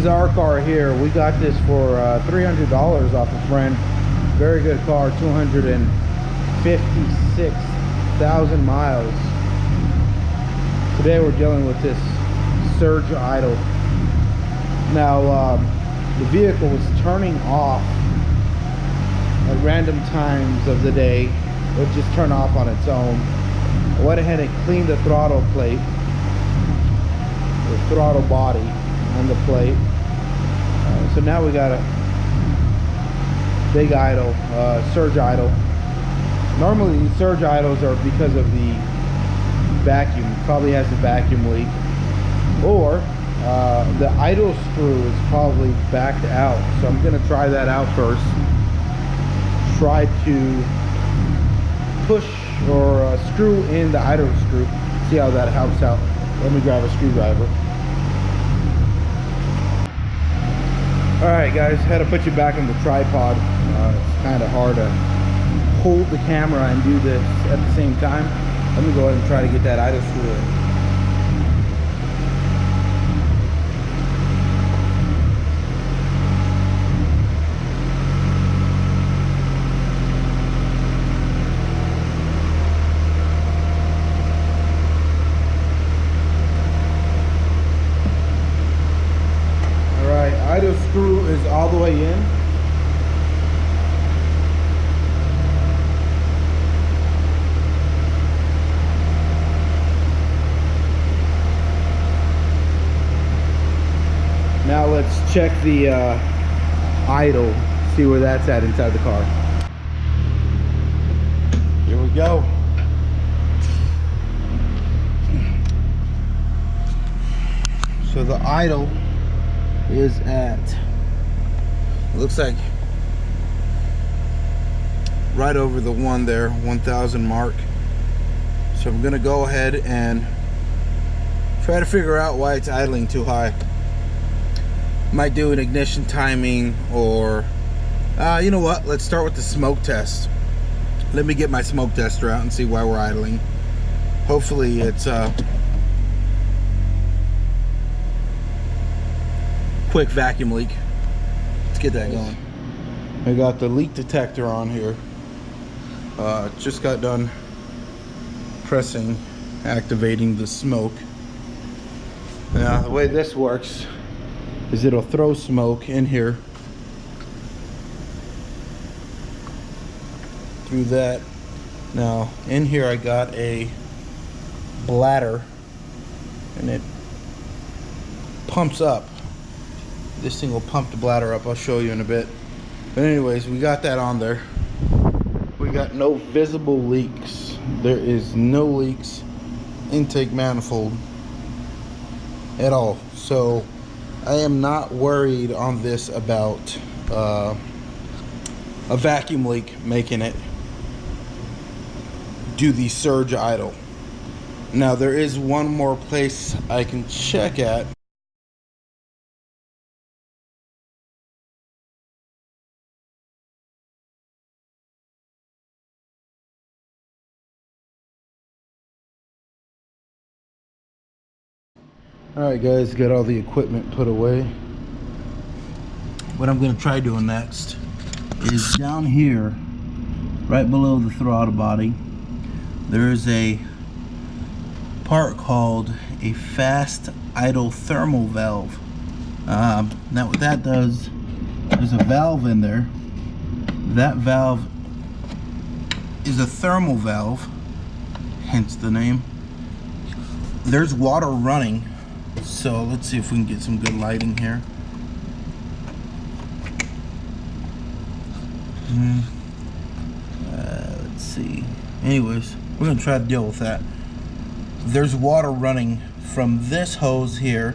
is our car here. We got this for $300 off a friend. Very good car, 256,000 miles. Today we're dealing with this surge idle. Now the vehicle was turning off at random times of the day. It would just turn off on its own. I went ahead and cleaned the throttle plate, the throttle body on the plate. So now we got a big idle, surge idle. Normally these surge idles are because of the vacuum. Probably has a vacuum leak, or the idle screw is probably backed out. So I'm gonna try that out first. Try to push or screw in the idle screw. See how that helps out. Let me grab a screwdriver. Alright guys, had to put you back on the tripod. It's kind of hard to hold the camera and do this at the same time. Let me go ahead and try to get that idle screw in. Idle screw is all the way in. Now let's check the idle, see where that's at inside the car. Here we go. So the idle is at, looks like right over the 1,000 mark. So I'm gonna go ahead and try to figure out why it's idling too high. Might do an ignition timing, or you know what, let's start with the smoke test. Let me get my smoke tester out and see why we're idling. Hopefully it's quick vacuum leak. Let's get that going. I got the leak detector on here. Just got done pressing, activating the smoke. Now the way this works is it'll throw smoke in here through that. Now in here I got a bladder and it pumps up. This thing will pump the bladder up. I'll show you in a bit. But anyways, we got that on there. We got no visible leaks. There is no leaks. Intake manifold at all. So I am not worried on this about a vacuum leak making it do the surge idle. Now there is one more place I can check at. Alright guys, got all the equipment put away. What I'm going to try doing next is down here, right below the throttle body, there is a part called a fast idle thermal valve. Now what that does, there's a valve in there. That valve is a thermal valve, hence the name. There's water running. So let's see if we can get some good lighting here. Let's see. Anyways, we're gonna try to deal with that. There's water running from this hose here,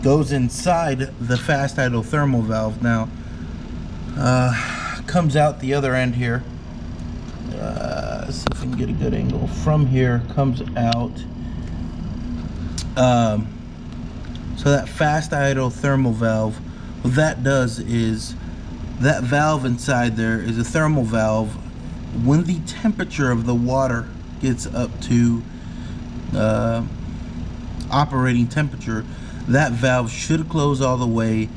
goes inside the fast idle thermal valve. Now comes out the other end here. Let's see if we can get a good angle. From here comes out. So that fast idle thermal valve, what that does is, that valve inside there is a thermal valve. When the temperature of the water gets up to operating temperature, that valve should close all the way,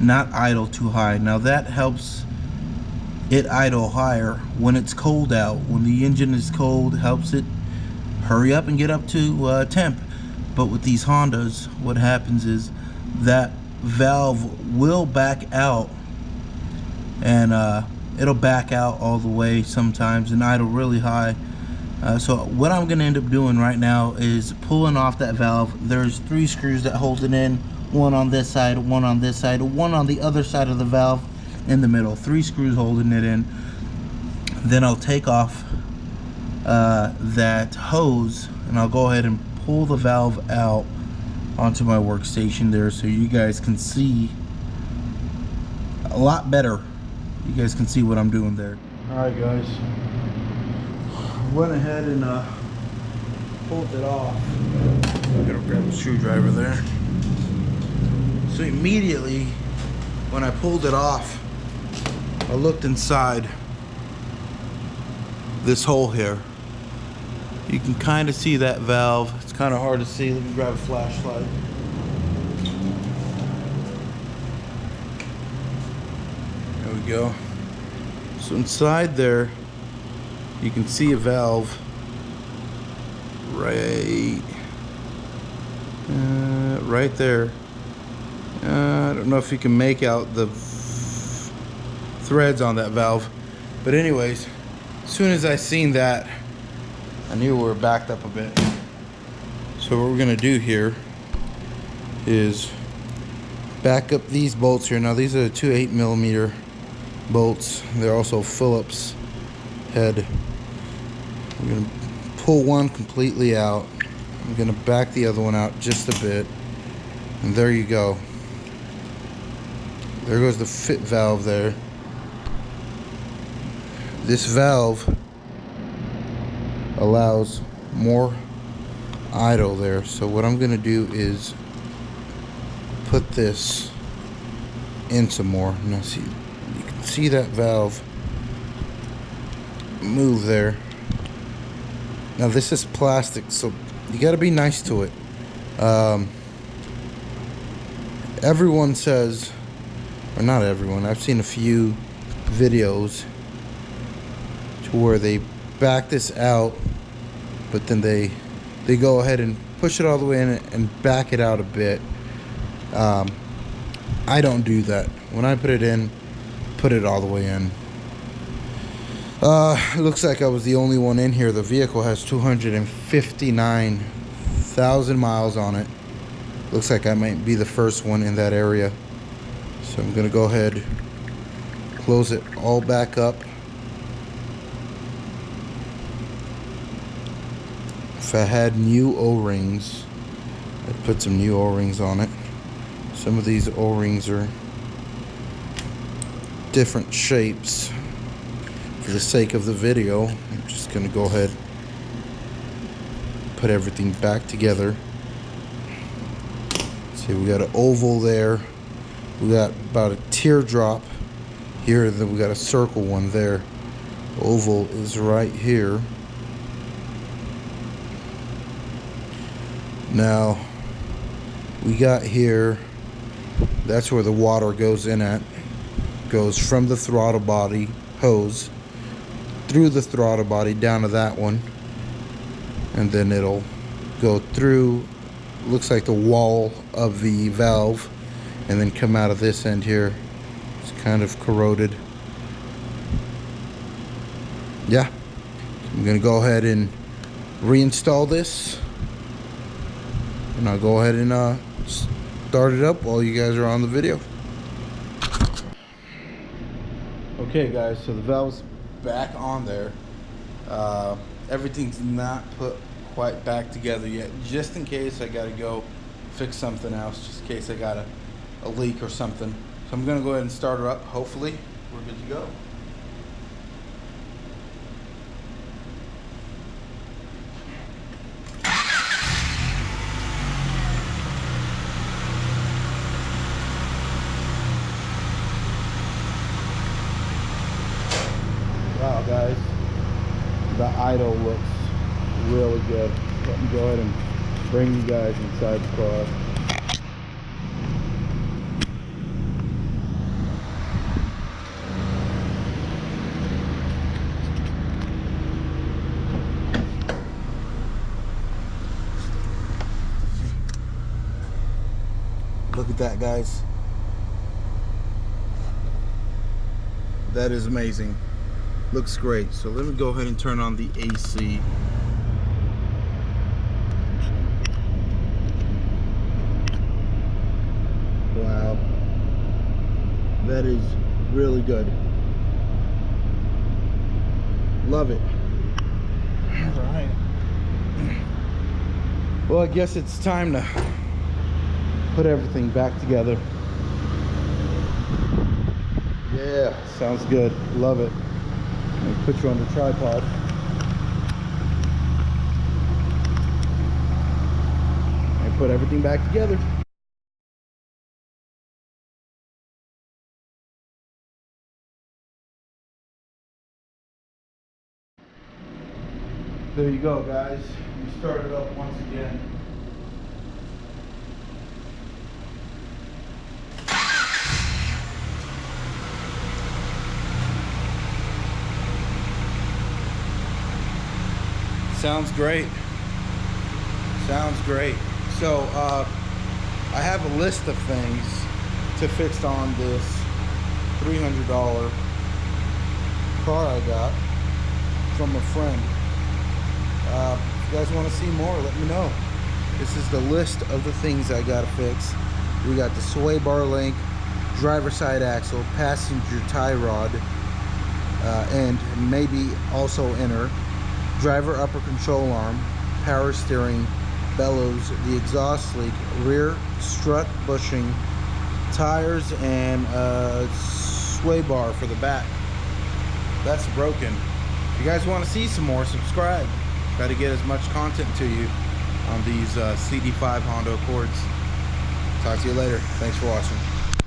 not idle too high. Now that helps it idle higher when it's cold out. When the engine is cold, helps it hurry up and get up to temp. But with these Hondas, what happens is that valve will back out, and it'll back out all the way sometimes and idle really high. So what I'm gonna end up doing right now is pulling off that valve. There's 3 screws that hold it in, one on this side, one on this side, one on the other side of the valve in the middle. 3 screws holding it in. Then I'll take off that hose, and I'll go ahead and pull the valve out onto my workstation there, so you guys can see a lot better. You guys can see what I'm doing there. Alright guys, went ahead and pulled it off. I'm gonna grab a screwdriver there. So immediately when I pulled it off, I looked inside this hole here. You can kind of see that valve. It's kind of hard to see. Let me grab a flashlight. There we go. So inside there, you can see a valve right there. I don't know if you can make out the threads on that valve, but anyways, as soon as I seen that, I knew we were backed up a bit. So what we're gonna do here is back up these bolts here. Now these are 2 8mm bolts. They're also Phillips head. I'm gonna pull one completely out. I'm gonna back the other one out just a bit, and there you go. There goes the fit valve there. This valve allows more idle there. So what I'm gonna do is put this in some more. Now see, you can see that valve move there. Now this is plastic, so you got to be nice to it. Everyone says, or not everyone, I've seen a few videos to where they back this out, but then they go ahead and push it all the way in and back it out a bit. I don't do that. When I put it in, put it all the way in. It looks like I was the only one in here. The vehicle has 259,000 miles on it. Looks like I might be the first one in that area. So I'm gonna go ahead, close it all back up. If I had new O-rings, I'd put some new O-rings on it. Some of these O-rings are different shapes. For the sake of the video, I'm just gonna go ahead, put everything back together. See, we got an oval there. We got about a teardrop here, then we got a circle one there. Oval is right here. Now, we got here, that's where the water goes in at. Goes from the throttle body hose through the throttle body down to that one, and then it'll go through, looks like the wall of the valve, and then come out of this end here. It's kind of corroded. Yeah, I'm gonna go ahead and reinstall this, and I'll go ahead and start it up while you guys are on the video. Okay guys, so the valve's back on there. Everything's not put quite back together yet, just in case I gotta go fix something else, just in case I got a leak or something. So I'm gonna go ahead and start her up. Hopefully we're good to go. Wow guys, the idle looks really good. Let me go ahead and bring you guys inside the car. at that, guys. That is amazing. Looks great. So let me go ahead and turn on the AC. Wow. That is really good. Love it. All right. Well, I guess it's time to put everything back together. Yeah, sounds good. Love it. Let me put you on the tripod. And put everything back together. There you go, guys. We started up once again. Sounds great. Sounds great. So I have a list of things to fix on this $300 car I got from a friend. If you guys want to see more, let me know. This is the list of the things I gotta fix. We got the sway bar link, driver side axle, passenger tie rod, and maybe also inner, driver upper control arm, power steering, bellows, the exhaust leak, rear strut bushing, tires, and sway bar for the back. That's broken. If you guys want to see some more, subscribe. Try to get as much content to you on these CD5 Honda Accords. Talk to you later. Thanks for watching.